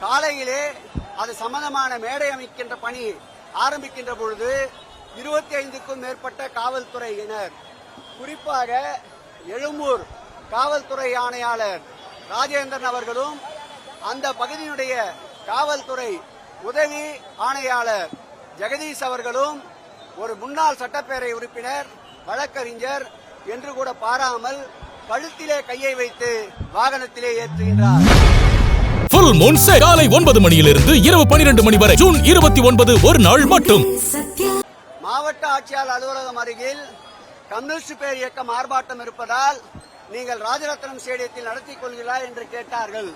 காலையிலே அது சம்பந்தமான மேடை அமைக்கின்ற பணி ஆரம்பிக்கின்ற பொழுது 25க்கும் மேற்பட்ட காவல்துறையினர், குறிப்பாக எழும்பூர் காவல்துறை ஆணையாளர் ராஜேந்திரன் அவர்களும் அந்த பகுதியினுடைய காவல்துறை உதவி ஆணையாளர் ஜெகதீஷ் அவர்களும் ஒரு முன்னாள் சட்டப்பேரவை உறுப்பினர், வழக்கறிஞர் என்று கூட பாராமல் கழுத்திலே கையை வைத்து வாகனத்திலே ஏற்றுகின்றார். ஃபுல் மூன் சேல் காலை 9 மணியிலிருந்து இரவு 12 மணி வரை ஜூன் 29 ஒரு நாள் மட்டும். மாவட்ட ஆட்சியாளர் அலுவலகம் அருகில் கம்யூனிஸ்ட் பேர் இயக்கம் ஆர்ப்பாட்டம் இருப்பதால் நீங்கள் ராஜரத்னம் ஸ்டேடியத்தில் நடத்திக் கொள்கிறீர்களா என்று கேட்டார்கள்.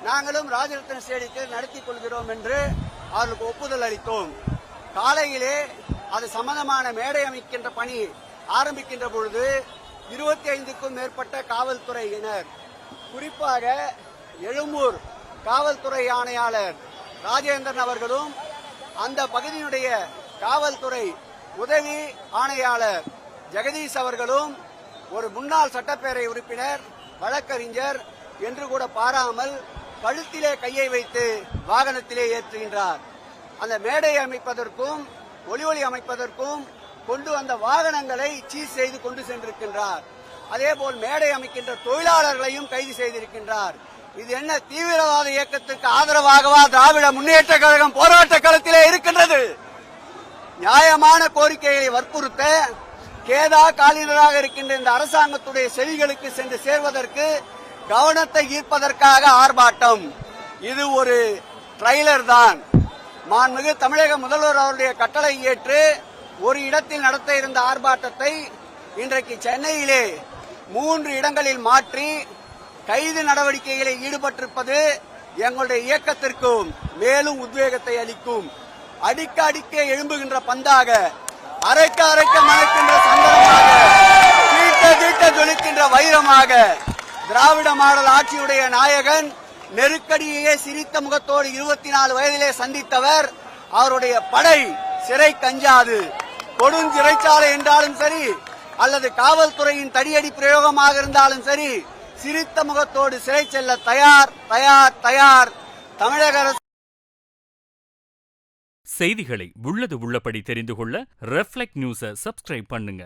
நாங்களும் ராஜரத்னம் ஸ்டேடியத்தில் நடத்திக் கொள்கிறோம் என்று அவர்களுக்கு ஒப்புதல் அளித்தோம். காலையிலே அது சம்பந்தமான மேடை அமைக்கின்ற பணி ஆரம்பிக்கின்ற பொழுது 25க்கும் மேற்பட்ட காவல்துறையினர், குறிப்பாக எழும்பூர் காவல்துறை ஆணையாளர் ராஜேந்திரன் அவர்களும் அந்த பகுதியினுடைய காவல்துறை உதவி ஆணையாளர் ஜெகதீஷ் அவர்களும் ஒரு முன்னாள் சட்டப்பேரவை உறுப்பினர், வழக்கறிஞர் என்று கூட பாராமல் கழுத்திலே கையை வைத்து வாகனத்திலே ஏற்றுகின்றார். அந்த மேடை அமைப்பதற்கும் ஒலி அமைப்பதற்கும் கொண்டு வந்த வாகனங்களை சீஸ் செய்து கொண்டு சென்றிருக்கின்றார். அதேபோல் மேடை அமைக்கின்ற தொழிலாளர்களையும் கைது செய்திருக்கின்றார். இது என்ன தீவிரவாத இயக்கத்திற்கு ஆதரவாகவா திராவிட முன்னேற்ற கழகம் போராட்ட களத்திலே இருக்கின்றது? நியாயமான கோரிக்கைகளை வற்புறுத்த கேதா காலினராக இருக்கின்ற இந்த அரசாங்கத்துடைய செவிகளுக்கு சென்று சேர்வதற்கு கவனத்தை ஈர்ப்பதற்காக ஆர்ப்பாட்டம். இது ஒரு ட்ரைலர் தான். மாண்புமிகு தமிழக முதல்வர் அவருடைய கட்டளை ஏற்று ஒரு இடத்தில் நடத்த இருந்த ஆர்ப்பாட்டத்தை இன்றைக்கு சென்னையிலே 3 இடங்களில் மாற்றி கைது நடவடிக்கைகளில் ஈடுபட்டிருப்பது எங்களுடைய இயக்கத்திற்கும் மேலும் உத்வேகத்தை அளிக்கும். அடிக்க அடிக்க எழும்புகின்ற பந்தாக, அரைக்க அரைக்க மணக்கின்ற சந்தனமாக, தீட்ட தீட்ட ஜொலிக்கின்ற வைரமாக திராவிட மாடல் ஆட்சியுடைய நாயகன் நெருக்கடியையே சிரித்த முகத்தோடு 24 வயதிலே சந்தித்தவர். அவருடைய படை சிறை கஞ்சாது. கொடுஞ்சிறைச்சாலை என்றாலும் சரி, அல்லது காவல்துறையின் தடியடி பிரயோகமாக இருந்தாலும் சரி, சிரித்த முகத்தோடு சிறை செல்ல தயார் தயார் தயார். தமிழக அரசு செய்திகளை உள்ளது உள்ளபடி தெரிந்து கொள்ள ரெஃப்ளெக்ட் நியூஸை சப்ஸ்கிரைப் பண்ணுங்க.